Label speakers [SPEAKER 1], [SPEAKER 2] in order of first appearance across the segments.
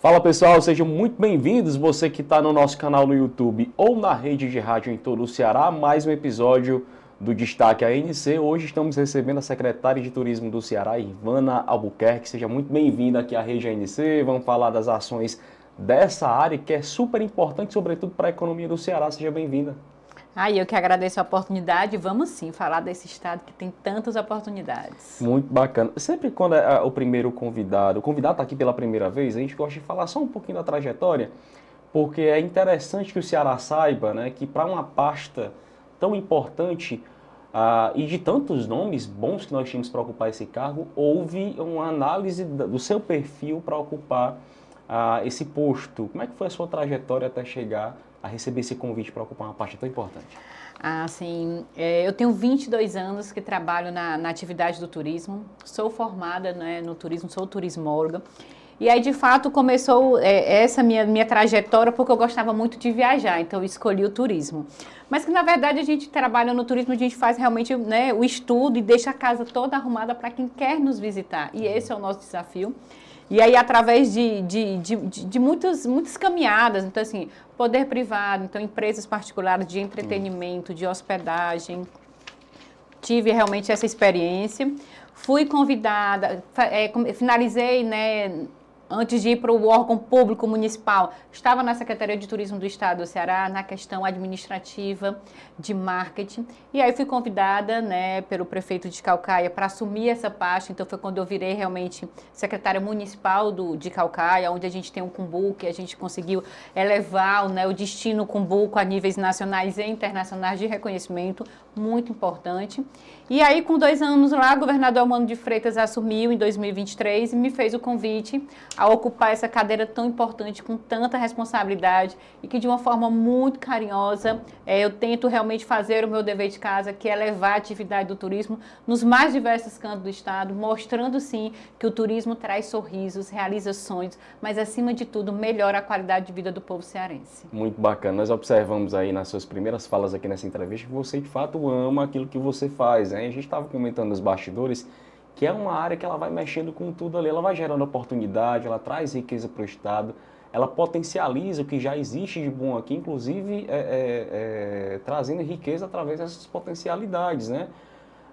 [SPEAKER 1] Fala pessoal, sejam muito bem-vindos, você que está no nosso canal no YouTube ou na rede de rádio em todo o Ceará, mais um episódio do Destaque ANC. Hoje estamos recebendo a secretária de Turismo do Ceará, Ivana Albuquerque. Seja muito bem-vinda aqui à rede ANC, vamos falar das ações dessa área que é super importante, sobretudo para a economia do Ceará. Seja bem-vinda.
[SPEAKER 2] Eu que agradeço a oportunidade. Vamos sim falar desse estado que tem tantas oportunidades.
[SPEAKER 1] Muito bacana. Sempre quando é o primeiro convidado, o convidado está aqui pela primeira vez, a gente gosta de falar só um pouquinho da trajetória, porque é interessante que o Ceará saiba, né, que para uma pasta tão importante e de tantos nomes bons que nós tínhamos para ocupar esse cargo, houve uma análise do seu perfil para ocupar esse posto. Como é que foi a sua trajetória até chegar a receber esse convite para ocupar uma pasta tão importante?
[SPEAKER 2] Eu tenho 22 anos que trabalho na atividade do turismo, sou formada, né, no turismo, sou turismóloga. E aí, de fato, começou essa minha trajetória porque eu gostava muito de viajar, então eu escolhi o turismo. Mas que, na verdade, a gente trabalha no turismo, a gente faz realmente, né, o estudo e deixa a casa toda arrumada para quem quer nos visitar. E esse é o nosso desafio. E aí, através de muitas caminhadas, então, assim, poder privado, então, empresas particulares de entretenimento, de hospedagem, tive realmente essa experiência. Fui convidada, finalizei, né, antes de ir para o órgão público municipal, estava na Secretaria de Turismo do Estado do Ceará, na questão administrativa de marketing, e aí fui convidada, né, pelo prefeito de Caucaia para assumir essa pasta, então foi quando eu virei realmente secretária municipal de Caucaia, onde a gente tem um Cumbuco, e a gente conseguiu elevar, né, o destino Cumbuco a níveis nacionais e internacionais de reconhecimento, muito importante. E aí, com 2 anos lá, o governador Eumano de Freitas assumiu em 2023 e me fez o convite a ocupar essa cadeira tão importante, com tanta responsabilidade e que de uma forma muito carinhosa eu tento realmente fazer o meu dever de casa, que é levar a atividade do turismo nos mais diversos cantos do estado, mostrando sim que o turismo traz sorrisos, realiza sonhos, mas acima de tudo melhora a qualidade de vida do povo cearense.
[SPEAKER 1] Muito bacana. Nós observamos aí nas suas primeiras falas aqui nessa entrevista que você de fato ama aquilo que você faz, né? A gente estava comentando nos bastidores que é uma área que ela vai mexendo com tudo ali, ela vai gerando oportunidade, ela traz riqueza para o estado, ela potencializa o que já existe de bom aqui, inclusive trazendo riqueza através dessas potencialidades, né?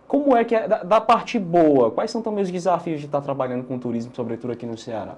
[SPEAKER 1] Como é que é, da parte boa, quais são também os desafios de estar trabalhando com turismo, sobretudo aqui no Ceará?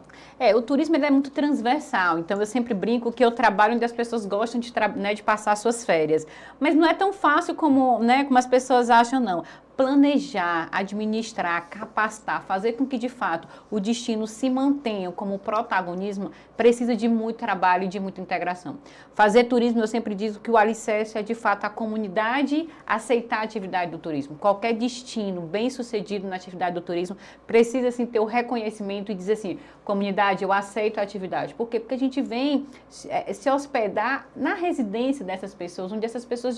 [SPEAKER 2] O turismo ele é muito transversal, então eu sempre brinco que eu trabalho onde as pessoas gostam de passar suas férias. Mas não é tão fácil como as pessoas acham, não. Planejar, administrar, capacitar, fazer com que, de fato, o destino se mantenha como protagonismo, precisa de muito trabalho e de muita integração. Fazer turismo, eu sempre digo que o alicerce é, de fato, a comunidade aceitar a atividade do turismo. Qualquer destino bem-sucedido na atividade do turismo precisa, assim, ter o reconhecimento e dizer assim, comunidade, eu aceito a atividade. Por quê? Porque a gente vem se hospedar na residência dessas pessoas, onde essas pessoas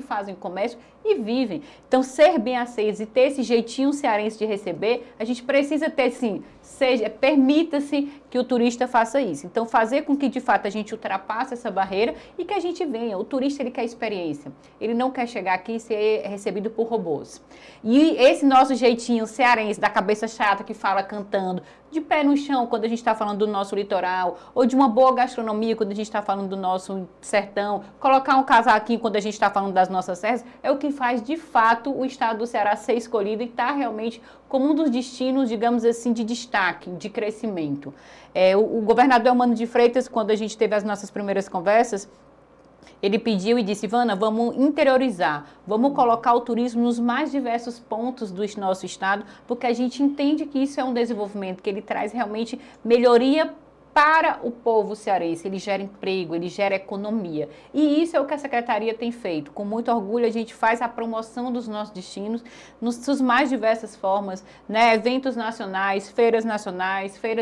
[SPEAKER 2] fazem comércio e vivem. Então, ser bem aceitos e ter esse jeitinho cearense de receber, a gente precisa ter, sim, permita-se que o turista faça isso. Então, fazer com que, de fato, a gente ultrapasse essa barreira e que a gente venha. O turista, ele quer experiência. Ele não quer chegar aqui e ser recebido por robôs. E esse nosso jeitinho cearense, da cabeça chata que fala cantando, de pé no chão quando a gente está falando do nosso litoral, ou de uma boa gastronomia quando a gente está falando do nosso sertão, colocar um casaquinho quando a gente está falando das nossas serras, é o que faz, de fato, o estado do Ceará ser escolhido e estar realmente como um dos destinos, digamos assim, de destaque, de crescimento. O governador Eumano de Freitas, quando a gente teve as nossas primeiras conversas, ele pediu e disse, Ivana, vamos interiorizar, vamos colocar o turismo nos mais diversos pontos do nosso estado, porque a gente entende que isso é um desenvolvimento, que ele traz realmente melhoria para o povo cearense, ele gera emprego, ele gera economia. E isso é o que a Secretaria tem feito. Com muito orgulho, a gente faz a promoção dos nossos destinos nas suas mais diversas formas, né? Eventos nacionais, feiras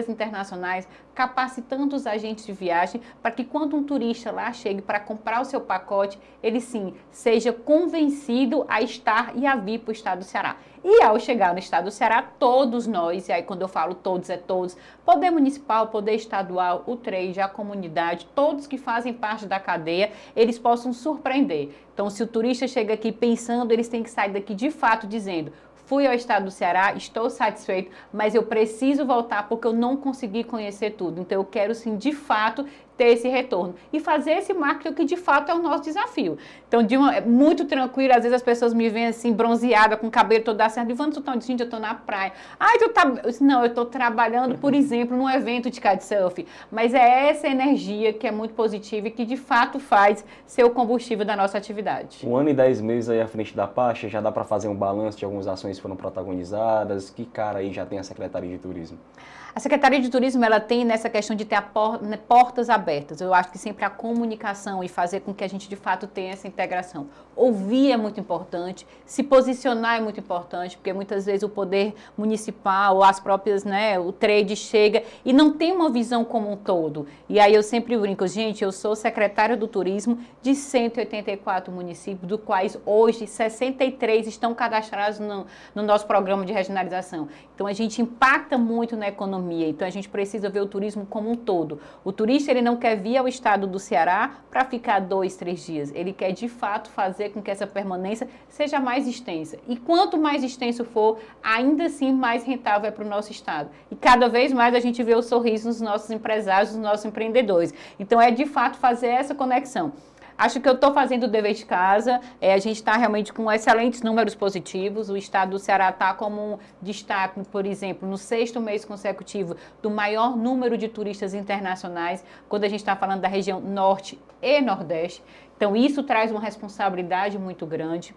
[SPEAKER 2] internacionais, capacitando os agentes de viagem para que quando um turista lá chegue para comprar o seu pacote, ele sim seja convencido a estar e a vir para o estado do Ceará. E ao chegar no estado do Ceará, todos nós, e aí quando eu falo todos, é todos, poder municipal, poder estadual, o trade, a comunidade, todos que fazem parte da cadeia, eles possam surpreender. Então, se o turista chega aqui pensando, eles têm que sair daqui de fato dizendo, fui ao estado do Ceará, estou satisfeito, mas eu preciso voltar porque eu não consegui conhecer tudo. Então eu quero sim, de fato, ter esse retorno e fazer esse marketing que de fato é o nosso desafio. Então, é muito tranquilo, às vezes as pessoas me veem assim, bronzeada, com o cabelo todo certo, Ivana, tu tá onde? Gente, eu tô na praia. Ai, tu tá... Não, eu tô trabalhando, por exemplo, num evento de kitesurf, mas é essa energia que é muito positiva e que de fato faz ser o combustível da nossa atividade.
[SPEAKER 1] 1 ano e 10 meses aí à frente da pasta, já dá para fazer um balanço de algumas ações que foram protagonizadas? Que cara aí já tem a Secretaria de Turismo?
[SPEAKER 2] A Secretaria de Turismo, ela tem nessa questão de ter portas abertas. Eu acho que sempre a comunicação e fazer com que a gente, de fato, tenha essa integração. Ouvir é muito importante, se posicionar é muito importante, porque muitas vezes o poder municipal ou as próprias, né, o trade chega e não tem uma visão como um todo. E aí eu sempre brinco, gente, eu sou secretária do Turismo de 184 municípios, dos quais hoje 63 estão cadastrados no nosso programa de regionalização. Então a gente impacta muito na economia. Então a gente precisa ver o turismo como um todo. O turista ele não quer vir ao estado do Ceará para ficar 2, 3 dias. Ele quer de fato fazer com que essa permanência seja mais extensa. E quanto mais extenso for, ainda assim mais rentável é para o nosso estado. E cada vez mais a gente vê o sorriso nos nossos empresários, nos nossos empreendedores. Então é de fato fazer essa conexão. Acho que eu estou fazendo o dever de casa, a gente está realmente com excelentes números positivos, o estado do Ceará está como um destaque, por exemplo, no 6º mês consecutivo do maior número de turistas internacionais, quando a gente está falando da região norte e nordeste. Então isso traz uma responsabilidade muito grande,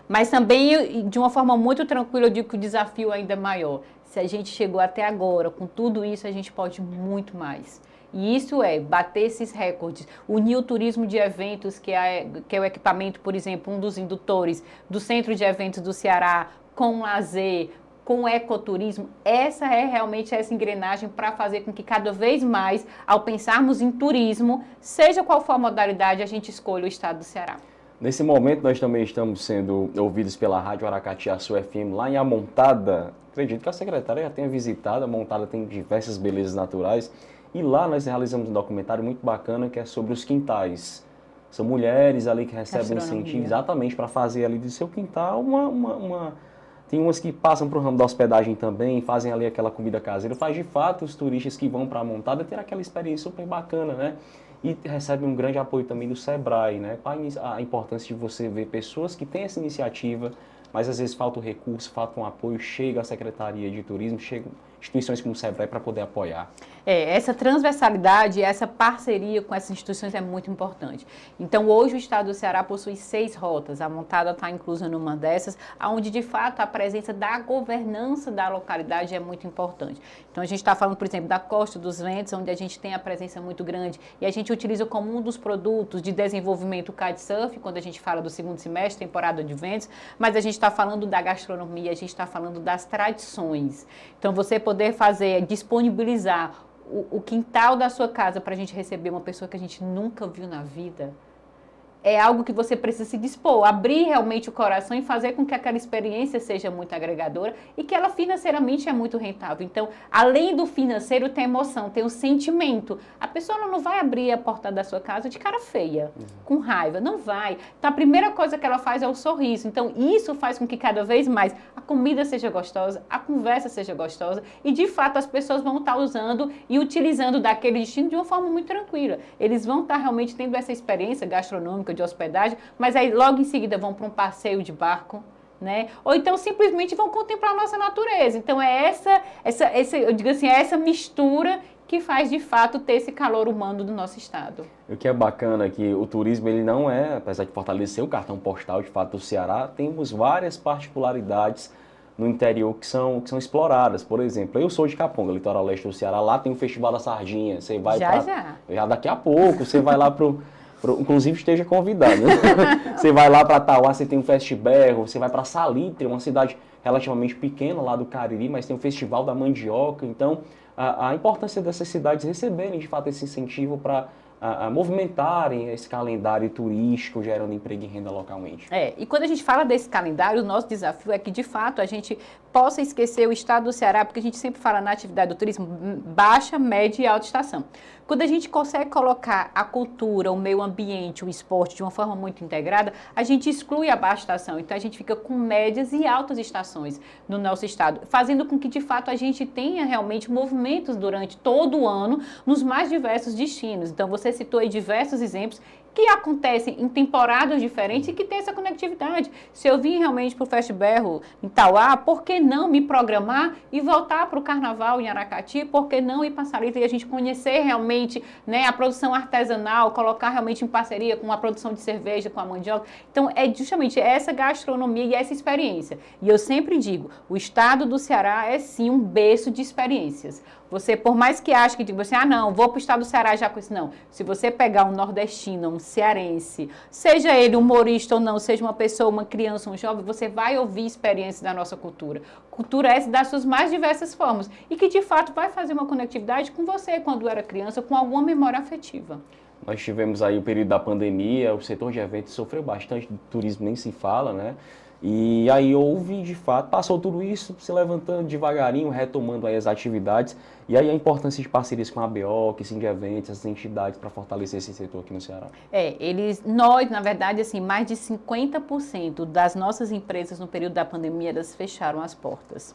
[SPEAKER 2] mas também de uma forma muito tranquila eu digo que o desafio ainda é maior. Se a gente chegou até agora, com tudo isso a gente pode muito mais. E isso é bater esses recordes, unir o turismo de eventos, que é o equipamento, por exemplo, um dos indutores do Centro de Eventos do Ceará, com lazer, com ecoturismo. Essa é realmente essa engrenagem para fazer com que cada vez mais, ao pensarmos em turismo, seja qual for a modalidade, a gente escolha o estado do Ceará.
[SPEAKER 1] Nesse momento, nós também estamos sendo ouvidos pela Rádio Aracatiaçu FM, lá em Amontada. Acredito que a secretária já tenha visitado. A Amontada tem diversas belezas naturais. E lá nós realizamos um documentário muito bacana que é sobre os quintais. São mulheres ali que recebem incentivo exatamente para fazer ali do seu quintal Tem umas que passam para o ramo da hospedagem também, fazem ali aquela comida caseira. Faz de fato os turistas que vão para a Montada ter aquela experiência super bacana, né? E recebem um grande apoio também do Sebrae, né? A importância de você ver pessoas que têm essa iniciativa, mas às vezes falta o recurso, falta um apoio, chega a Secretaria de Turismo, chegam instituições como o Sebrae para poder apoiar.
[SPEAKER 2] Essa transversalidade, essa parceria com essas instituições é muito importante. Então, hoje o estado do Ceará possui 6 rotas, a Montada está inclusa numa dessas, onde de fato a presença da governança da localidade é muito importante. Então, a gente está falando, por exemplo, da Costa dos Ventos, onde a gente tem a presença muito grande e a gente utiliza como um dos produtos de desenvolvimento o kitesurf, quando a gente fala do 2º semestre, temporada de ventos, mas a gente está falando da gastronomia, a gente está falando das tradições. Então, você poder fazer, disponibilizar o quintal da sua casa para a gente receber uma pessoa que a gente nunca viu na vida, é algo que você precisa se dispor, abrir realmente o coração e fazer com que aquela experiência seja muito agregadora e que ela financeiramente é muito rentável. Então, além do financeiro, tem emoção, tem o sentimento. A pessoa não vai abrir a porta da sua casa de cara feia, com raiva, não vai. Então, a primeira coisa que ela faz é o sorriso. Então, isso faz com que cada vez mais a comida seja gostosa, a conversa seja gostosa e, de fato, as pessoas vão estar usando e utilizando daquele destino de uma forma muito tranquila. Eles vão estar realmente tendo essa experiência gastronômica de hospedagem, mas aí logo em seguida vão para um passeio de barco, né? Ou então simplesmente vão contemplar a nossa natureza. Então é eu digo assim, é essa mistura que faz de fato ter esse calor humano do nosso estado.
[SPEAKER 1] O que é bacana é que o turismo ele não é, apesar de fortalecer o cartão postal de fato do Ceará, temos várias particularidades no interior que são exploradas. Por exemplo, eu sou de Caponga, litoral leste do Ceará, lá tem o Festival da Sardinha. Você vai já daqui a pouco, você vai lá inclusive esteja convidado, né? Você vai lá para Tauá, você tem um Festiberro, você vai para Salitre, uma cidade relativamente pequena lá do Cariri, mas tem o Festival da Mandioca. Então, a importância dessas cidades receberem de fato esse incentivo para movimentarem esse calendário turístico, gerando emprego e renda localmente.
[SPEAKER 2] E quando a gente fala desse calendário, o nosso desafio é que, de fato, a gente possa esquecer o estado do Ceará, porque a gente sempre fala na atividade do turismo, baixa, média e alta estação. Quando a gente consegue colocar a cultura, o meio ambiente, o esporte de uma forma muito integrada, a gente exclui a baixa estação. Então, a gente fica com médias e altas estações no nosso estado, fazendo com que, de fato, a gente tenha realmente movimentos durante todo o ano nos mais diversos destinos. Então, você citou aí diversos exemplos que acontecem em temporadas diferentes e que tem essa conectividade. Se eu vim realmente para o Fest Berro em Tauá, por que não me programar e voltar para o Carnaval em Aracati? Por que não ir para Salita e a gente conhecer realmente, né, a produção artesanal, colocar realmente em parceria com a produção de cerveja, com a mandioca? Então, é justamente essa gastronomia e essa experiência. E eu sempre digo, o estado do Ceará é sim um berço de experiências. Você, por mais que ache que você, não, vou para o estado do Ceará já com isso, não. Se você pegar um nordestino, um cearense, seja ele humorista ou não, seja uma pessoa, uma criança, um jovem, você vai ouvir experiências da nossa cultura. Cultura essa das suas mais diversas formas e que, de fato, vai fazer uma conectividade com você quando era criança, com alguma memória afetiva.
[SPEAKER 1] Nós tivemos aí o período da pandemia, o setor de eventos sofreu bastante, do turismo nem se fala, né? E aí houve, de fato, passou tudo isso se levantando devagarinho, retomando aí as atividades. E aí a importância de parcerias com a ABO, que sim, de eventos, essas entidades para fortalecer esse setor aqui no Ceará.
[SPEAKER 2] Nós, na verdade, assim, mais de 50% das nossas empresas no período da pandemia, elas fecharam as portas.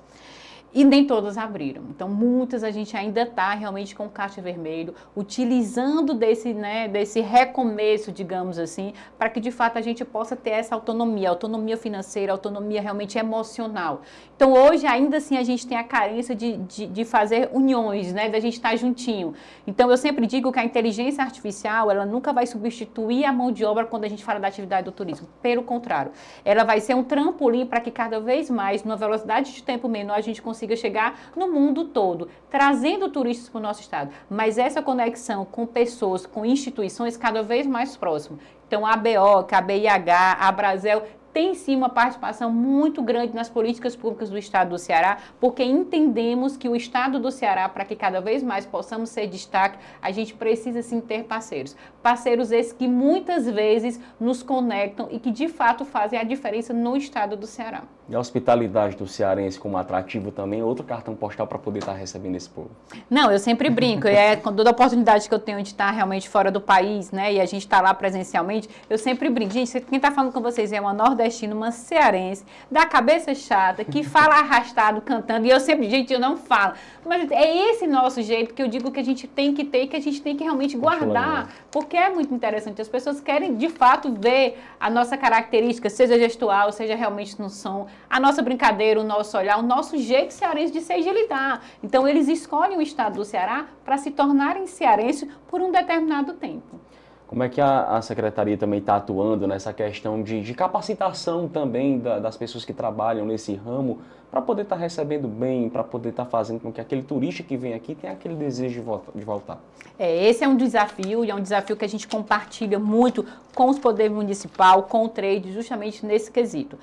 [SPEAKER 2] E nem todas abriram. Então, muitas a gente ainda está realmente com caixa vermelho, utilizando desse recomeço, digamos assim, para que de fato a gente possa ter essa autonomia financeira, autonomia realmente emocional. Então, hoje ainda assim a gente tem a carência de fazer uniões, né, da gente estar juntinho. Então, eu sempre digo que a inteligência artificial, ela nunca vai substituir a mão de obra quando a gente fala da atividade do turismo. Pelo contrário, ela vai ser um trampolim para que cada vez mais, numa velocidade de tempo menor, a gente consiga chegar no mundo todo, trazendo turistas para o nosso estado. Mas essa conexão com pessoas, com instituições cada vez mais próximas. Então, a ABO, a BIH, a Brasel tem sim uma participação muito grande nas políticas públicas do estado do Ceará, porque entendemos que o estado do Ceará, para que cada vez mais possamos ser destaque, a gente precisa sim ter parceiros. Parceiros esses que muitas vezes nos conectam e que de fato fazem a diferença no estado do Ceará.
[SPEAKER 1] E a hospitalidade do cearense como atrativo também, outro cartão postal para poder estar recebendo esse povo.
[SPEAKER 2] Não, eu sempre brinco, com toda a oportunidade que eu tenho de estar realmente fora do país, né, e a gente está lá presencialmente, eu sempre brinco. Gente, quem está falando com vocês é uma nordestina, uma cearense, da cabeça chata, que fala arrastado, cantando, e eu sempre, gente, eu não falo. Mas é esse nosso jeito que eu digo que a gente tem que ter e que a gente tem que realmente guardar, porque é muito interessante. As pessoas querem, de fato, ver a nossa característica, seja gestual, seja realmente no som, a nossa brincadeira, o nosso olhar, o nosso jeito cearense de ser e de lidar. Então, eles escolhem o estado do Ceará para se tornarem cearenses por um determinado tempo.
[SPEAKER 1] Como é que a Secretaria também está atuando nessa questão de capacitação também das pessoas que trabalham nesse ramo para poder estar recebendo bem, para poder estar fazendo com que aquele turista que vem aqui tenha aquele desejo de voltar?
[SPEAKER 2] Esse é um desafio e é um desafio que a gente compartilha muito com os poderes municipal, com o trade, justamente nesse quesito.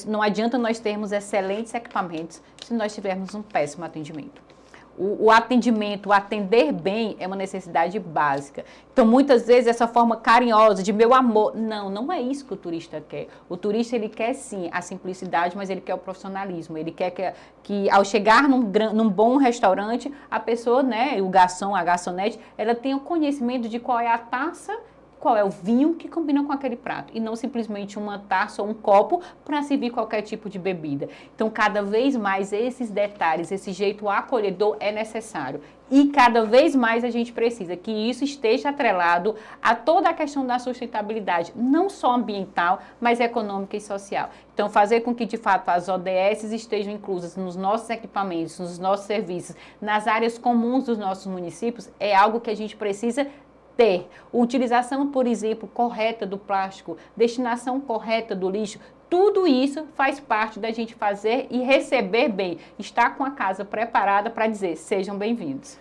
[SPEAKER 2] Não adianta nós termos excelentes equipamentos se nós tivermos um péssimo atendimento. O atendimento, o atender bem é uma necessidade básica. Então, muitas vezes, essa forma carinhosa de meu amor, não é isso que o turista quer. O turista, ele quer sim a simplicidade, mas ele quer o profissionalismo. Ele quer que ao chegar num bom restaurante, a pessoa, né, o garçom, a garçonete, ela tenha o conhecimento de qual é a taça, qual é o vinho que combina com aquele prato, e não simplesmente uma taça ou um copo para servir qualquer tipo de bebida. Então, cada vez mais esses detalhes, esse jeito acolhedor é necessário. E cada vez mais a gente precisa que isso esteja atrelado a toda a questão da sustentabilidade, não só ambiental, mas econômica e social. Então, fazer com que, de fato, as ODS estejam inclusas nos nossos equipamentos, nos nossos serviços, nas áreas comuns dos nossos municípios, é algo que a gente precisa ter. Utilização, por exemplo, correta do plástico, destinação correta do lixo, tudo isso faz parte da gente fazer e receber bem, estar com a casa preparada para dizer, sejam bem-vindos.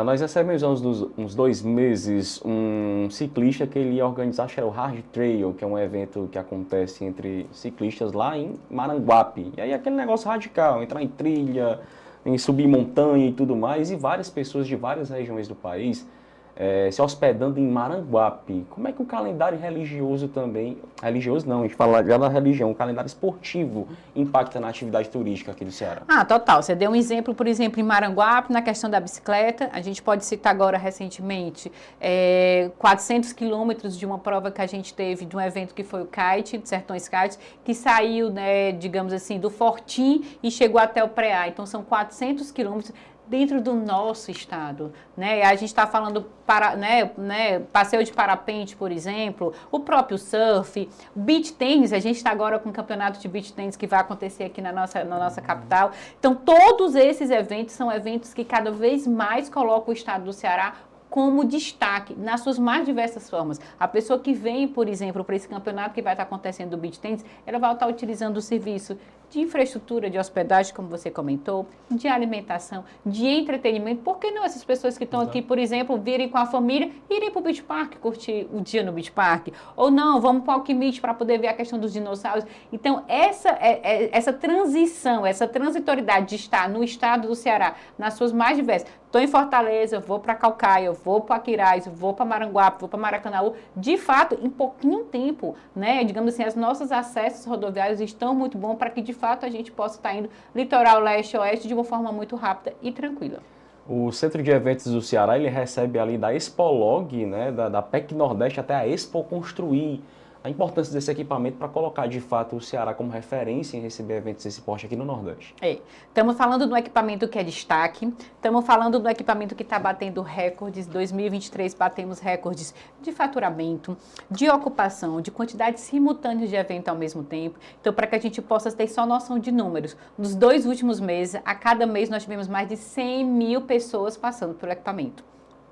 [SPEAKER 1] Nós recebemos há uns 2 meses um ciclista que ele ia organizar, acho que era o Hard Trail, que é um evento que acontece entre ciclistas lá em Maranguape. E aí aquele negócio radical, entrar em trilha, em subir montanha e tudo mais, e várias pessoas de várias regiões do país se hospedando em Maranguape. Como é que o calendário religioso também, religioso não, a gente fala já da religião, o calendário esportivo impacta na atividade turística aqui do Ceará?
[SPEAKER 2] Ah, total. Você deu um exemplo, por exemplo, em Maranguape, na questão da bicicleta. A gente pode citar agora, recentemente, 400 quilômetros de uma prova que a gente teve, de um evento que foi o Kite, de Sertões Kite, que saiu, né, digamos assim, do Fortim e chegou até o Preá. Então, são 400 quilômetros dentro do nosso estado, né? A gente está falando passeio de parapente, por exemplo, o próprio surf, beach tênis. A gente está agora com o campeonato de beach tênis que vai acontecer aqui na nossa capital. Então, todos esses eventos são eventos que cada vez mais colocam o estado do Ceará como destaque, nas suas mais diversas formas. A pessoa que vem, por exemplo, para esse campeonato que vai estar acontecendo do beach tennis, ela vai estar utilizando o serviço de infraestrutura, de hospedagem, como você comentou, de alimentação, de entretenimento. Por que não essas pessoas que estão aqui, por exemplo, virem com a família, irem para o Beach Park, curtir o dia no Beach Park? Ou não, vamos para o Alquimite para poder ver a questão dos dinossauros. Então, essa transição, essa transitoriedade de estar no estado do Ceará, nas suas mais diversas. Estou em Fortaleza, vou para Caucaia, vou para Aquiraz, vou para Maranguape, vou para Maracanaú. De fato, em pouquinho tempo, né? Digamos assim, os nossos acessos rodoviários estão muito bons para que, de fato, a gente possa estar indo litoral leste-oeste de uma forma muito rápida e tranquila.
[SPEAKER 1] O Centro de Eventos do Ceará, ele recebe ali da Expolog, né, da PEC Nordeste até a Expo Construir. A importância desse equipamento para colocar, de fato, o Ceará como referência em receber eventos desse porte aqui no Nordeste.
[SPEAKER 2] Estamos falando de um equipamento que é destaque, estamos falando de um equipamento que está batendo recordes. 2023 batemos recordes de faturamento, de ocupação, de quantidade simultânea de evento ao mesmo tempo. Então, para que a gente possa ter só noção de números, nos 2 últimos meses, a cada mês nós tivemos mais de 100 mil pessoas passando pelo equipamento.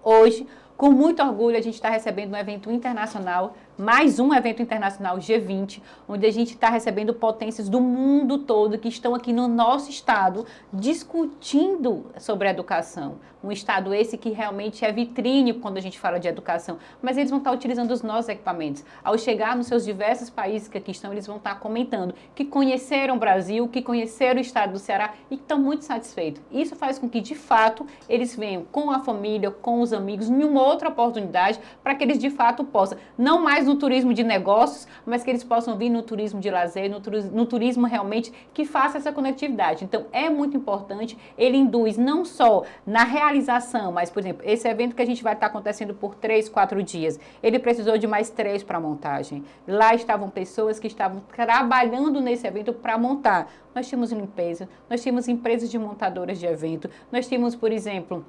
[SPEAKER 2] Hoje, com muito orgulho, a gente está recebendo um evento internacional, mais um evento internacional G20, onde a gente está recebendo potências do mundo todo que estão aqui no nosso estado discutindo sobre a educação. Um estado esse que realmente é vitrine quando a gente fala de educação, mas eles vão estar utilizando os nossos equipamentos. Ao chegar nos seus diversos países que aqui estão, eles vão estar comentando que conheceram o Brasil, que conheceram o estado do Ceará e que estão muito satisfeitos. Isso faz com que, de fato, eles venham com a família, com os amigos, em uma outra oportunidade, para que eles, de fato, possam, não mais no turismo de negócios, mas que eles possam vir no turismo de lazer, no turismo realmente que faça essa conectividade. Então, é muito importante, ele induz não só na realização, mas, por exemplo, esse evento que a gente vai estar acontecendo por 3, 4 dias, ele precisou de mais 3 para a montagem. Lá estavam pessoas que estavam trabalhando nesse evento para montar. Nós tínhamos limpeza, nós tínhamos empresas de montadoras de evento, nós tínhamos, por exemplo,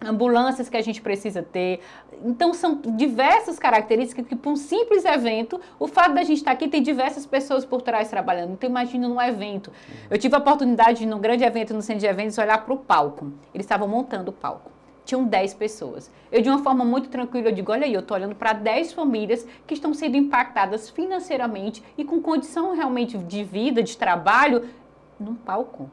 [SPEAKER 2] ambulâncias que a gente precisa ter. Então, são diversas características que, para um simples evento, o fato da gente estar aqui tem diversas pessoas por trás trabalhando. Então, imagina num evento. Eu tive a oportunidade, num grande evento no centro de eventos, olhar para o palco. Eles estavam montando o palco. Tinham 10 pessoas. Eu, de uma forma muito tranquila, eu digo, olha aí, eu estou olhando para 10 famílias que estão sendo impactadas financeiramente e com condição realmente de vida, de trabalho, num palco.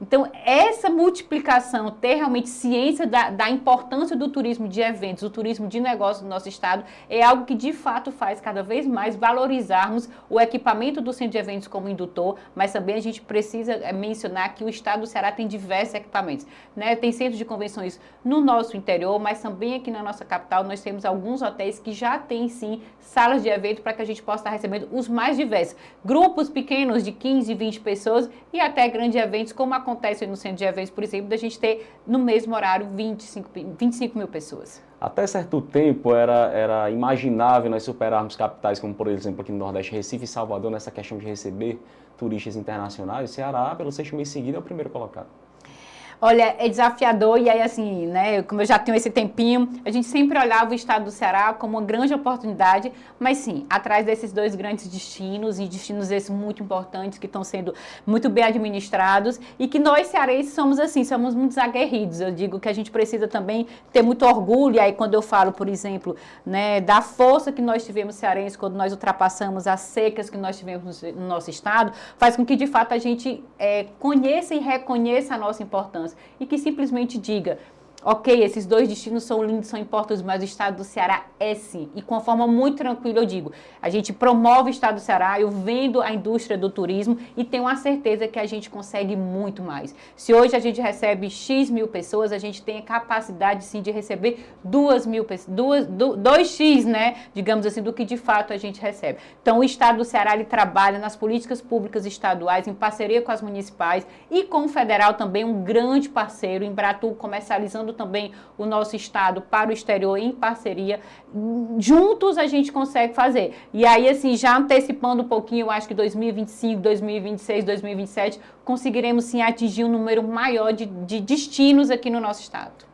[SPEAKER 2] Então, essa multiplicação, ter realmente ciência da importância do turismo de eventos, do turismo de negócios no nosso estado, é algo que, de fato, faz cada vez mais valorizarmos o equipamento do centro de eventos como indutor, mas também a gente precisa mencionar que o estado do Ceará tem diversos equipamentos, né? Tem centros de convenções no nosso interior, mas também aqui na nossa capital nós temos alguns hotéis que já têm, sim, salas de evento para que a gente possa estar recebendo os mais diversos. Grupos pequenos de 15, 20 pessoas e até grandes eventos, como acontece no centro de eventos, por exemplo, da gente ter no mesmo horário 25 mil pessoas.
[SPEAKER 1] Até certo tempo era imaginável nós superarmos capitais como, por exemplo, aqui no Nordeste, Recife e Salvador, nessa questão de receber turistas internacionais. O Ceará, pelo 6º mês seguido, é o primeiro colocado.
[SPEAKER 2] Olha, é desafiador e aí assim, né, como eu já tenho esse tempinho, a gente sempre olhava o estado do Ceará como uma grande oportunidade, mas sim, atrás desses 2 grandes destinos e destinos esses muito importantes que estão sendo muito bem administrados e que nós cearenses somos assim, somos muito aguerridos. Eu digo que a gente precisa também ter muito orgulho, e aí quando eu falo, por exemplo, né, da força que nós tivemos cearenses quando nós ultrapassamos as secas que nós tivemos no nosso estado, faz com que de fato a gente conheça e reconheça a nossa importância. E que simplesmente diga, Ok, esses dois destinos são lindos, são importantes, mas o estado do Ceará é sim. E com uma forma muito tranquila eu digo, a gente promove o estado do Ceará, eu vendo a indústria do turismo e tenho a certeza que a gente consegue muito mais. Se hoje a gente recebe X mil pessoas, a gente tem a capacidade sim de receber 2.000 pessoas, 2x, né, digamos assim, do que de fato a gente recebe. Então o estado do Ceará ele trabalha nas políticas públicas estaduais, em parceria com as municipais e com o federal também, um grande parceiro, Embratur comercializando também o nosso estado para o exterior em parceria. Juntos a gente consegue fazer. E aí, assim, já antecipando um pouquinho, eu acho que 2025, 2026, 2027, conseguiremos sim atingir um número maior de destinos aqui no nosso estado.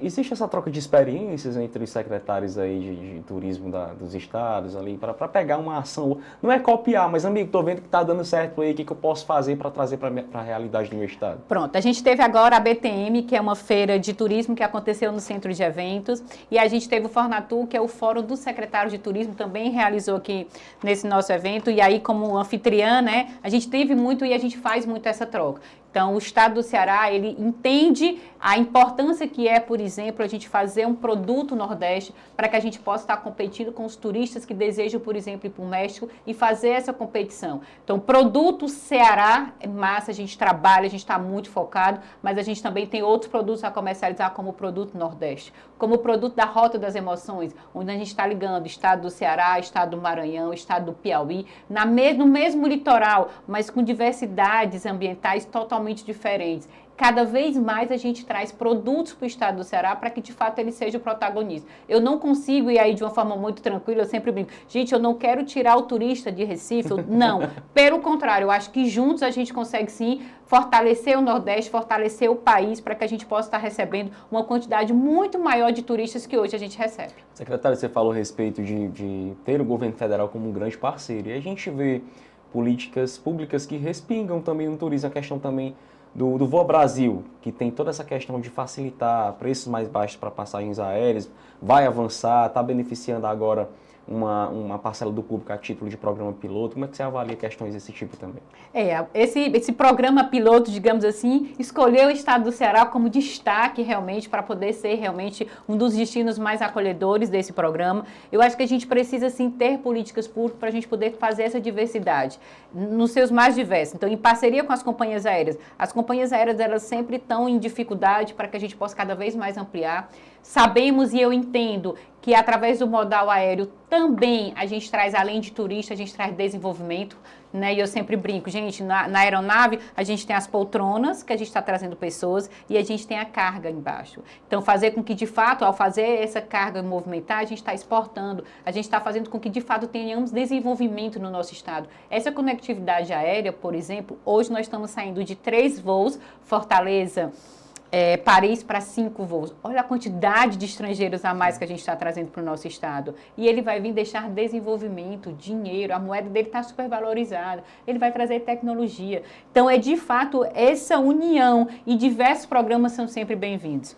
[SPEAKER 1] Existe essa troca de experiências entre os secretários aí de turismo dos estados ali, para pegar uma ação, não é copiar, mas amigo, estou vendo que está dando certo aí, o que eu posso fazer para trazer para a realidade do meu estado?
[SPEAKER 2] Pronto, a gente teve agora a BTM, que é uma feira de turismo que aconteceu no centro de eventos, e a gente teve o Fornatur, que é o Fórum dos Secretários de Turismo, também realizou aqui nesse nosso evento, e aí como anfitriã, né, a gente teve muito e a gente faz muito essa troca. Então, o estado do Ceará, ele entende a importância que é, por exemplo, a gente fazer um produto Nordeste para que a gente possa estar competindo com os turistas que desejam, por exemplo, ir para o México e fazer essa competição. Então, produto Ceará é massa, a gente trabalha, a gente está muito focado, mas a gente também tem outros produtos a comercializar como o produto Nordeste, como o produto da Rota das Emoções, onde a gente está ligando estado do Ceará, estado do Maranhão, estado do Piauí, no mesmo litoral, mas com diversidades ambientais totalmente diferentes. Cada vez mais a gente traz produtos para o estado do Ceará para que, de fato, ele seja o protagonista. Eu não consigo ir aí de uma forma muito tranquila, eu sempre brinco, gente, eu não quero tirar o turista de Recife, não. Pelo contrário, eu acho que juntos a gente consegue, sim, fortalecer o Nordeste, fortalecer o país para que a gente possa estar recebendo uma quantidade muito maior de turistas que hoje a gente recebe.
[SPEAKER 1] Secretário, você falou a respeito de ter o governo federal como um grande parceiro, e a gente vê políticas públicas que respingam também no turismo, a questão também do Voa Brasil, que tem toda essa questão de facilitar preços mais baixos para passagens aéreas, vai avançar, está beneficiando agora uma parcela do público a título de programa piloto. Como é que você avalia questões desse tipo também?
[SPEAKER 2] Esse programa piloto, digamos assim, escolheu o estado do Ceará como destaque realmente para poder ser realmente um dos destinos mais acolhedores desse programa. Eu acho que a gente precisa sim ter políticas públicas para a gente poder fazer essa diversidade nos seus mais diversos. Então, em parceria com as companhias aéreas, elas sempre estão em dificuldade para que a gente possa cada vez mais ampliar. Sabemos e eu entendo que através do modal aéreo também a gente traz, além de turista, a gente traz desenvolvimento, né? E eu sempre brinco, gente, na aeronave a gente tem as poltronas, que a gente está trazendo pessoas, e a gente tem a carga embaixo. Então, fazer com que, de fato, ao fazer essa carga movimentar, a gente está exportando, a gente está fazendo com que, de fato, tenhamos desenvolvimento no nosso estado. Essa conectividade aérea, por exemplo, hoje nós estamos saindo de 3 voos, Fortaleza, Paris, para 5 voos. Olha a quantidade de estrangeiros a mais que a gente está trazendo para o nosso estado. E ele vai vir deixar desenvolvimento, dinheiro, a moeda dele está super valorizada, ele vai trazer tecnologia. Então, de fato, essa união e diversos programas são sempre bem-vindos.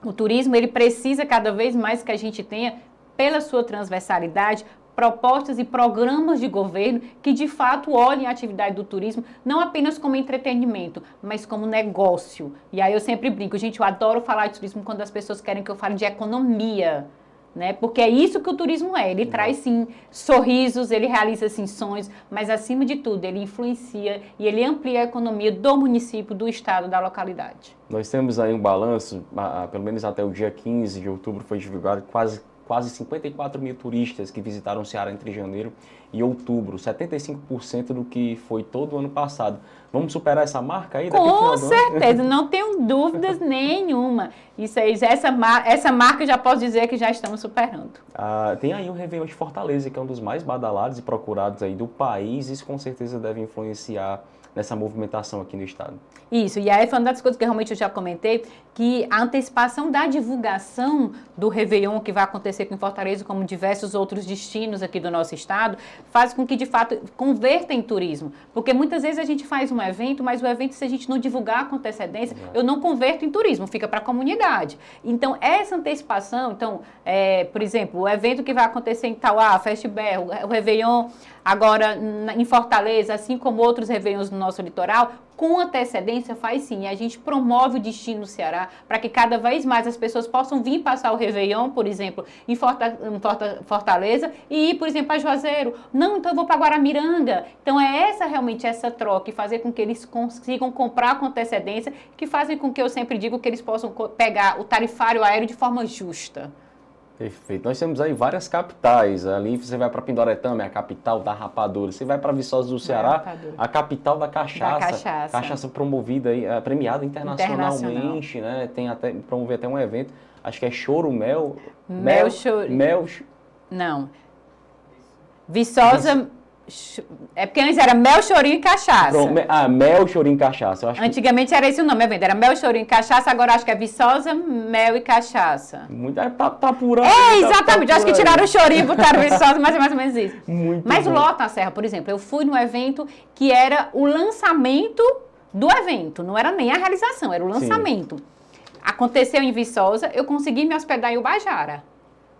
[SPEAKER 2] O turismo, ele precisa cada vez mais que a gente tenha, pela sua transversalidade, propostas e programas de governo que, de fato, olhem a atividade do turismo não apenas como entretenimento, mas como negócio. E aí eu sempre brinco, gente, eu adoro falar de turismo quando as pessoas querem que eu fale de economia, né? Porque é isso que o turismo é. Ele traz, sim, sorrisos, ele realiza, sim, sonhos, mas, acima de tudo, ele influencia e ele amplia a economia do município, do estado, da localidade.
[SPEAKER 1] Nós temos aí um balanço, pelo menos até o dia 15 de outubro foi divulgado quase 54 mil turistas que visitaram o Ceará entre janeiro e outubro, 75% do que foi todo o ano passado. Vamos superar essa marca aí?
[SPEAKER 2] Com certeza, não tenho dúvidas nenhuma. Isso aí, essa marca eu já posso dizer que já estamos superando.
[SPEAKER 1] Tem aí o Réveillon de Fortaleza, que é um dos mais badalados e procurados aí do país. Isso com certeza deve influenciar nessa movimentação aqui no estado.
[SPEAKER 2] Isso, e aí foi uma das coisas que realmente eu já comentei, que a antecipação da divulgação do Réveillon que vai acontecer aqui em Fortaleza, como diversos outros destinos aqui do nosso estado, faz com que, de fato, converta em turismo. Porque muitas vezes a gente faz um evento, mas o evento, se a gente não divulgar com antecedência, eu não converto em turismo, fica para a comunidade. Então, essa antecipação, por exemplo, o evento que vai acontecer em Tauá, Festibel, o Réveillon agora em Fortaleza, assim como outros Réveillons no nosso litoral, com antecedência faz sim. A gente promove o destino no Ceará para que cada vez mais as pessoas possam vir passar o Réveillon, por exemplo, em Fortaleza e ir, por exemplo, a Juazeiro. Não, então eu vou para Guaramiranga. Então é realmente essa troca e fazer com que eles consigam comprar com antecedência, que fazem com que eu sempre digo que eles possam pegar o tarifário aéreo de forma justa.
[SPEAKER 1] Perfeito. Nós temos aí várias capitais. Ali você vai para Pindoretama, é a capital da rapadura. Você vai para Viçosa do Ceará, a capital da cachaça. Cachaça promovida aí, premiada internacionalmente, né? Tem até promover até um evento. Acho que é Choro Mel.
[SPEAKER 2] Não. Viçosa. É porque antes era mel, chorinho e cachaça.
[SPEAKER 1] Mel, chorinho e cachaça. Eu acho
[SPEAKER 2] Antigamente era esse o nome, era mel, chorinho e cachaça, agora acho que é Viçosa, mel e cachaça.
[SPEAKER 1] Muito, tá por aí.
[SPEAKER 2] Exatamente, acho que tiraram o chorinho e botaram Viçosa, mas é mais ou menos isso. Mas
[SPEAKER 1] bom.
[SPEAKER 2] lota a Serra, por exemplo, eu fui num evento que era o lançamento do evento, não era nem a realização, era o lançamento. Sim. Aconteceu em Viçosa, eu consegui me hospedar em Ubajara,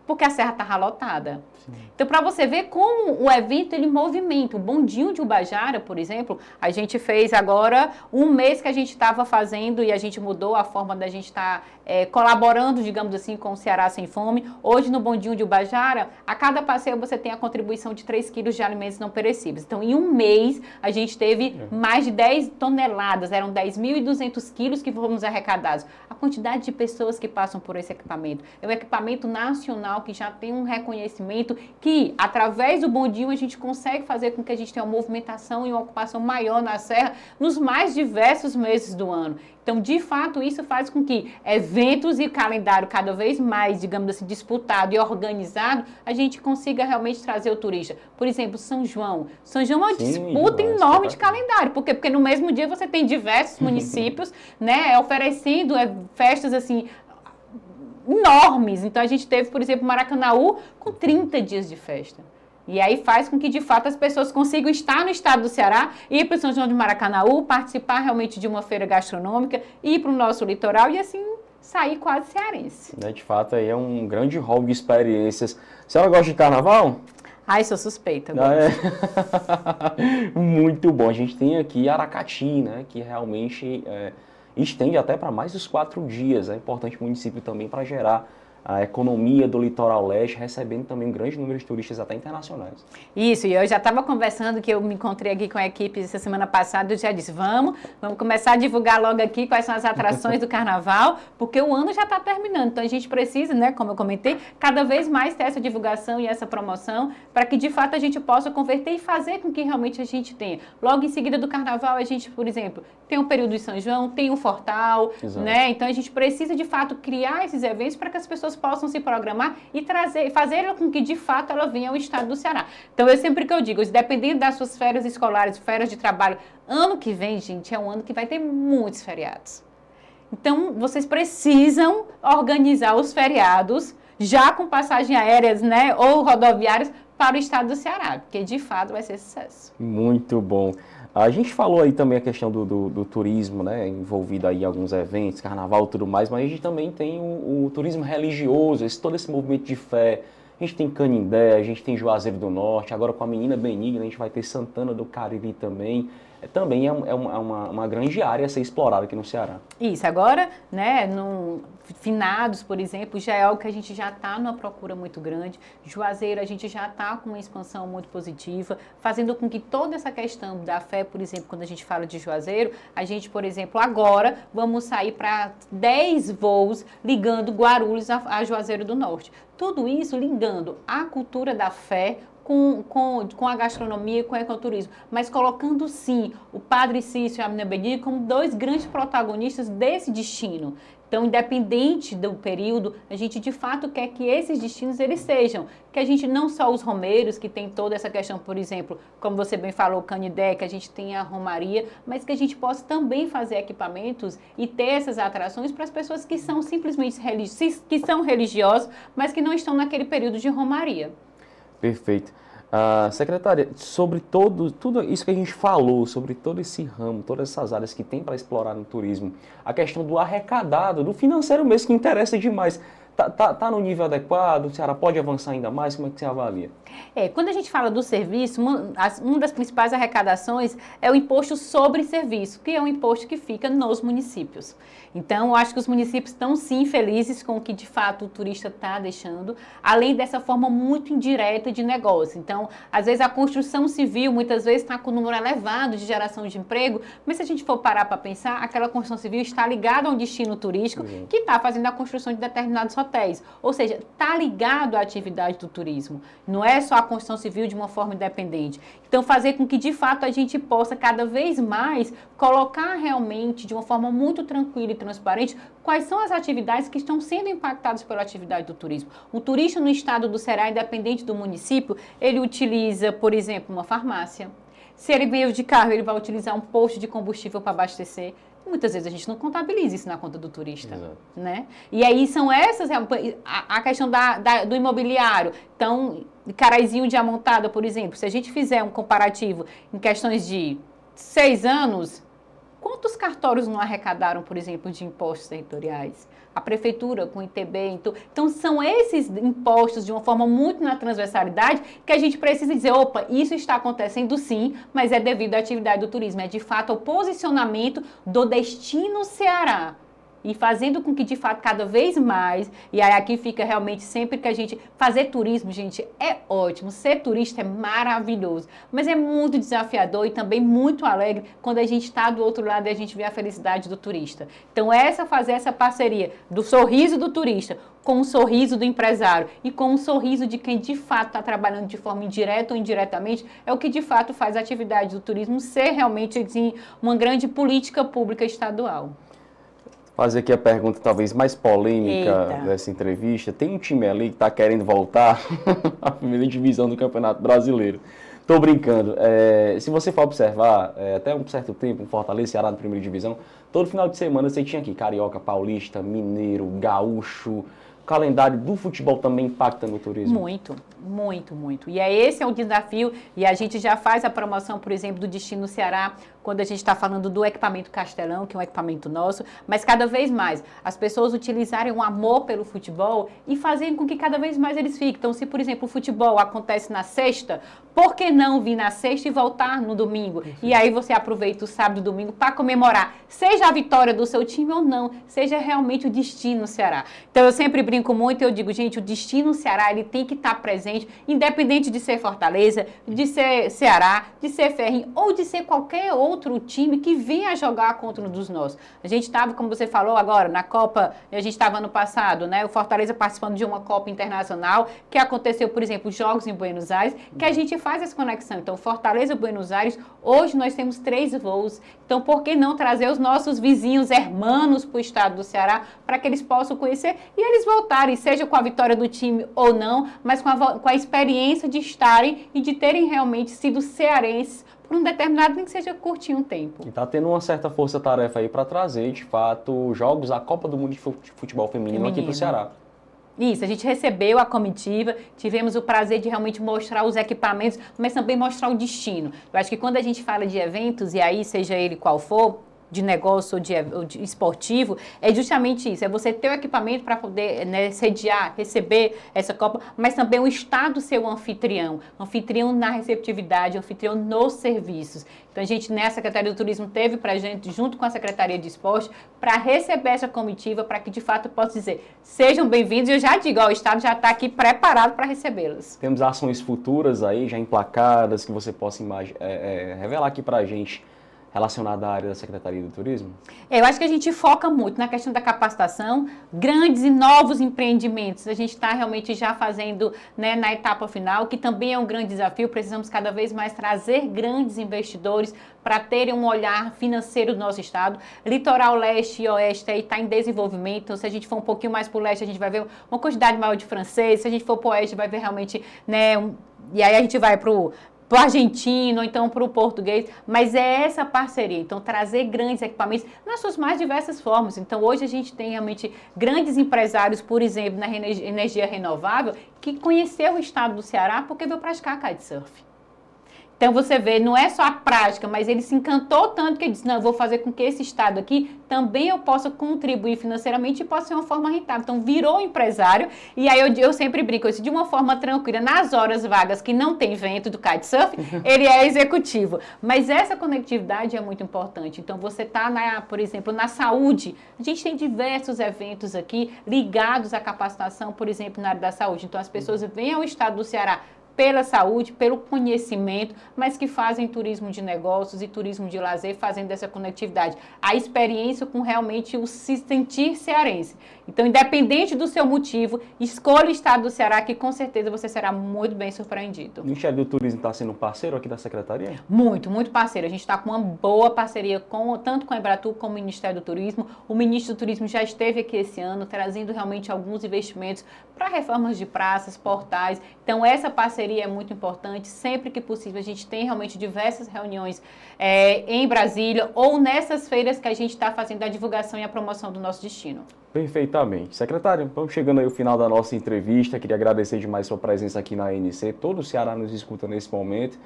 [SPEAKER 2] porque a serra estava lotada. Sim. Então, para você ver como o evento, ele movimenta. O Bondinho de Ubajara, por exemplo, a gente fez agora um mês que a gente estava fazendo e a gente mudou a forma da gente estar colaborando, digamos assim, com o Ceará Sem Fome. Hoje, no Bondinho de Ubajara, a cada passeio você tem a contribuição de 3 quilos de alimentos não perecíveis. Então, em um mês, a gente teve mais de 10 toneladas, eram 10.200 quilos que fomos arrecadados. A quantidade de pessoas que passam por esse equipamento. É um equipamento nacional que já tem um reconhecimento que, através do Bondinho, a gente consegue fazer com que a gente tenha uma movimentação e uma ocupação maior na serra nos mais diversos meses do ano. Então, de fato, isso faz com que eventos e calendário cada vez mais, digamos assim, disputado e organizado, a gente consiga realmente trazer o turista. Por exemplo, São João. São João é uma disputa enorme de calendário. Por quê? Porque no mesmo dia você tem diversos municípios, né, oferecendo festas assim enormes. Então, a gente teve, por exemplo, Maracanaú com 30 dias de festa. E aí faz com que, de fato, as pessoas consigam estar no estado do Ceará, ir para o São João de Maracanaú, participar realmente de uma feira gastronômica, ir para o nosso litoral e, assim, sair quase cearense.
[SPEAKER 1] De fato, aí é um grande hall de experiências. A senhora gosta de carnaval?
[SPEAKER 2] Ai, sou suspeita.
[SPEAKER 1] Muito bom. A gente tem aqui Aracati, né, que realmente estende até para mais dos 4 dias. É importante o município também para gerar a economia do litoral leste, recebendo também um grande número de turistas até internacionais.
[SPEAKER 2] Isso, e eu já estava conversando, que eu me encontrei aqui com a equipe essa semana passada, eu já disse, vamos começar a divulgar logo aqui quais são as atrações do carnaval, porque o ano já está terminando, então a gente precisa, né, como eu comentei, cada vez mais ter essa divulgação e essa promoção, para que de fato a gente possa converter e fazer com que realmente a gente tenha. Logo em seguida do carnaval, a gente, por exemplo, tem o período de São João, tem o Fortal, né, então a gente precisa de fato criar esses eventos para que as pessoas possam se programar e fazer com que de fato ela venha ao estado do Ceará. Então é sempre que eu digo, dependendo das suas férias escolares, férias de trabalho, ano que vem, gente, é um ano que vai ter muitos feriados. Então vocês precisam organizar os feriados já com passagens aéreas, né, ou rodoviárias para o estado do Ceará, porque de fato vai ser sucesso.
[SPEAKER 1] Muito bom. A gente falou aí também a questão do turismo, né, envolvido aí em alguns eventos, carnaval e tudo mais, mas a gente também tem o turismo religioso, todo esse movimento de fé. A gente tem Canindé, a gente tem Juazeiro do Norte, agora com a Menina Benigna a gente vai ter Santana do Cariri também. Também é uma grande área a ser explorada aqui no Ceará.
[SPEAKER 2] Isso, agora, né, no Finados, por exemplo, já é algo que a gente já está numa procura muito grande. Juazeiro, a gente já está com uma expansão muito positiva, fazendo com que toda essa questão da fé, por exemplo, quando a gente fala de Juazeiro, a gente, por exemplo, agora vamos sair para 10 voos ligando Guarulhos a Juazeiro do Norte. Tudo isso ligando a cultura da fé com a gastronomia e com o ecoturismo, mas colocando sim o Padre Cício e a Menina Benigna como 2 grandes protagonistas desse destino. Então, independente do período, a gente de fato quer que esses destinos eles sejam, que a gente não só os romeiros, que tem toda essa questão, por exemplo, como você bem falou, Canindé, que a gente tem a romaria, mas que a gente possa também fazer equipamentos e ter essas atrações para as pessoas que são simplesmente religiosas, mas que não estão naquele período de romaria.
[SPEAKER 1] Perfeito. Secretária, sobre tudo isso que a gente falou, sobre todo esse ramo, todas essas áreas que tem para explorar no turismo, a questão do arrecadado, do financeiro mesmo, que interessa demais. Tá no nível adequado? O Ceará pode avançar ainda mais? Como é que você avalia?
[SPEAKER 2] Quando a gente fala do serviço, uma das principais arrecadações é o imposto sobre serviço, que é um imposto que fica nos municípios. Então, eu acho que os municípios estão sim felizes com o que de fato o turista está deixando, além dessa forma muito indireta de negócio. Então, às vezes a construção civil muitas vezes está com um número elevado de geração de emprego, mas se a gente for parar para pensar, aquela construção civil está ligada a um destino turístico que está fazendo a construção de determinados hotéis. Ou seja, está ligado à atividade do turismo. Não é só a construção civil de uma forma independente. Então, fazer com que de fato a gente possa cada vez mais colocar realmente de uma forma muito tranquila e transparente quais são as atividades que estão sendo impactadas pela atividade do turismo. O turista no estado do Ceará, independente do município, ele utiliza, por exemplo, uma farmácia. Se ele veio de carro, ele vai utilizar um posto de combustível para abastecer. Muitas vezes a gente não contabiliza isso na conta do turista, né? E aí são essas, a questão do imobiliário. Então, Caraizinho de Amontada, por exemplo, se a gente fizer um comparativo em questões de 6 anos, quantos cartórios não arrecadaram, por exemplo, de impostos territoriais? A prefeitura com o ITB. Então, são esses impostos de uma forma muito na transversalidade que a gente precisa dizer, opa, isso está acontecendo sim, mas é devido à atividade do turismo. É de fato o posicionamento do destino Ceará. E fazendo com que, de fato, cada vez mais, e aí aqui fica realmente sempre que a gente... Fazer turismo, gente, é ótimo. Ser turista é maravilhoso. Mas é muito desafiador e também muito alegre quando a gente está do outro lado e a gente vê a felicidade do turista. Então, fazer essa parceria do sorriso do turista com o sorriso do empresário e com o sorriso de quem, de fato, está trabalhando de forma indireta ou indiretamente, é o que, de fato, faz a atividade do turismo ser realmente, assim, uma grande política pública estadual.
[SPEAKER 1] Fazer aqui a pergunta talvez mais polêmica dessa entrevista. Tem um time ali que está querendo voltar à primeira divisão do Campeonato Brasileiro. Estou brincando. Se você for observar, até um certo tempo, Fortaleza, Ceará na primeira divisão, todo final de semana você tinha aqui Carioca, Paulista, Mineiro, Gaúcho. O calendário do futebol também impacta no turismo?
[SPEAKER 2] Muito, muito, muito. E esse é o desafio, e a gente já faz a promoção, por exemplo, do Destino Ceará, quando a gente está falando do equipamento Castelão, que é um equipamento nosso, mas cada vez mais as pessoas utilizarem um amor pelo futebol e fazerem com que cada vez mais eles fiquem. Então, se, por exemplo, o futebol acontece na sexta, por que não vir na sexta e voltar no domingo? E aí você aproveita o sábado e o domingo para comemorar, seja a vitória do seu time ou não, seja realmente o Destino Ceará. Então, eu sempre brinco muito, eu digo, gente, o Destino Ceará, ele tem que estar presente, independente de ser Fortaleza, de ser Ceará, de ser Ferrinho ou de ser qualquer outro time que venha jogar contra um dos nossos. A gente estava, como você falou agora, na Copa, a gente estava ano passado, né? O Fortaleza participando de uma Copa Internacional, que aconteceu, por exemplo, jogos em Buenos Aires, que a gente faz essa conexão. Então, Fortaleza e Buenos Aires, hoje nós temos 3 voos. Então, por que não trazer os nossos vizinhos hermanos para o estado do Ceará, para que eles possam conhecer e eles voltarem, seja com a vitória do time ou não, mas com a experiência de estarem e de terem realmente sido cearenses por um determinado, nem que seja curtinho um tempo.
[SPEAKER 1] E está tendo uma certa força-tarefa aí para trazer, de fato, jogos da Copa do Mundo de Futebol Feminino aqui para o Ceará.
[SPEAKER 2] Isso, a gente recebeu a comitiva, tivemos o prazer de realmente mostrar os equipamentos, mas também mostrar o destino. Eu acho que quando a gente fala de eventos, e aí seja ele qual for, de negócio ou de esportivo, é justamente isso, é você ter o equipamento para poder, né, sediar, receber essa Copa, mas também o Estado ser o anfitrião na receptividade, anfitrião nos serviços. Então, a gente, nessa Secretaria do Turismo, teve para a gente, junto com a Secretaria de Esporte, para receber essa comitiva, para que, de fato, possa dizer, sejam bem-vindos, e eu já digo, o Estado já está aqui preparado para recebê-los.
[SPEAKER 1] Temos ações futuras aí, já emplacadas, que você possa revelar aqui para a gente, relacionada à área da Secretaria do Turismo?
[SPEAKER 2] Eu acho que a gente foca muito na questão da capacitação, grandes e novos empreendimentos. A gente está realmente já fazendo, né, na etapa final, que também é um grande desafio. Precisamos cada vez mais trazer grandes investidores para terem um olhar financeiro do nosso estado. Litoral leste e oeste está em desenvolvimento. Então, se a gente for um pouquinho mais para o leste, a gente vai ver uma quantidade maior de francês. Se a gente for para o oeste, vai ver realmente, né, e aí a gente vai para o argentino, ou então para o português, mas é essa parceria, então trazer grandes equipamentos nas suas mais diversas formas. Então hoje a gente tem realmente grandes empresários, por exemplo, na energia renovável, que conheceu o estado do Ceará porque veio praticar kitesurf. Então você vê, não é só a prática, mas ele se encantou tanto que ele disse, não, eu vou fazer com que esse estado aqui também eu possa contribuir financeiramente e possa ser uma forma rentável. Então virou empresário e aí eu sempre brinco, eu disse, de uma forma tranquila, nas horas vagas que não tem vento do kitesurf, ele é executivo. Mas essa conectividade é muito importante. Então você está, por exemplo, na saúde, a gente tem diversos eventos aqui ligados à capacitação, por exemplo, na área da saúde. Então as pessoas vêm ao estado do Ceará pela saúde, pelo conhecimento, mas que fazem turismo de negócios e turismo de lazer, fazendo essa conectividade. A experiência com realmente o se sentir cearense. Então, independente do seu motivo, escolha o estado do Ceará, que com certeza você será muito bem surpreendido.
[SPEAKER 1] O Ministério do Turismo está sendo parceiro aqui da Secretaria?
[SPEAKER 2] Muito, muito parceiro. A gente está com uma boa parceria tanto com a Embratur como o Ministério do Turismo. O ministro do Turismo já esteve aqui esse ano, trazendo realmente alguns investimentos para reformas de praças, portais. Então, essa parceria é muito importante. Sempre que possível, a gente tem realmente diversas reuniões em Brasília ou nessas feiras que a gente está fazendo a divulgação e a promoção do nosso destino.
[SPEAKER 1] Perfeitamente. Secretário, vamos chegando aí ao final da nossa entrevista. Queria agradecer demais sua presença aqui na ANC. Todo o Ceará nos escuta nesse momento.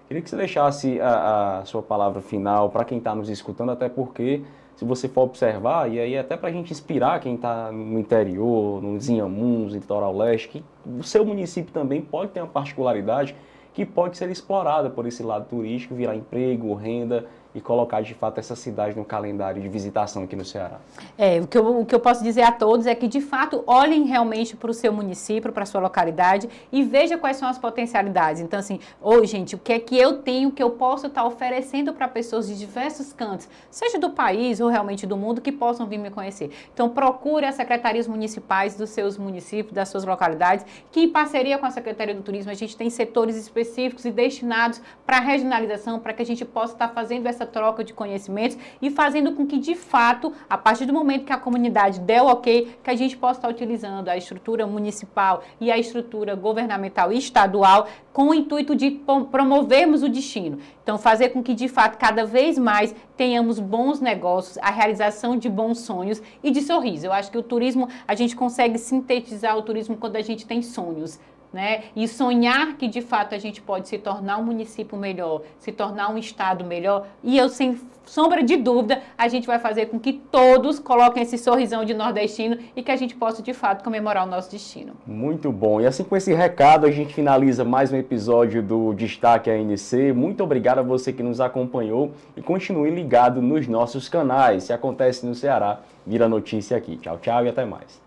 [SPEAKER 1] Queria que você deixasse a sua palavra final para quem está nos escutando, até porque, se você for observar, e aí até para a gente inspirar quem está no interior, nos Inhamuns, no litoral leste, que o seu município também pode ter uma particularidade que pode ser explorada por esse lado turístico, virar emprego, renda e colocar de fato essa cidade no calendário de visitação aqui no Ceará.
[SPEAKER 2] O que eu posso dizer a todos é que de fato olhem realmente para o seu município, para a sua localidade e veja quais são as potencialidades. Então assim, gente, o que é que eu tenho, que eu posso estar oferecendo para pessoas de diversos cantos, seja do país ou realmente do mundo, que possam vir me conhecer. Então procure as secretarias municipais dos seus municípios, das suas localidades, que em parceria com a Secretaria do Turismo a gente tem setores específicos e destinados para a regionalização, para que a gente possa estar fazendo essa troca de conhecimentos e fazendo com que, de fato, a partir do momento que a comunidade der o ok, que a gente possa estar utilizando a estrutura municipal e a estrutura governamental e estadual com o intuito de promovermos o destino. Então, fazer com que, de fato, cada vez mais tenhamos bons negócios, a realização de bons sonhos e de sorriso. Eu acho que o turismo, a gente consegue sintetizar o turismo quando a gente tem sonhos. Né? E sonhar que de fato a gente pode se tornar um município melhor, se tornar um estado melhor, e eu sem sombra de dúvida, a gente vai fazer com que todos coloquem esse sorrisão de nordestino e que a gente possa de fato comemorar o nosso destino.
[SPEAKER 1] Muito bom. E assim com esse recado a gente finaliza mais um episódio do Destaque ANC. Muito obrigado a você que nos acompanhou e continue ligado nos nossos canais. Se acontece no Ceará, vira notícia aqui. Tchau, tchau e até mais.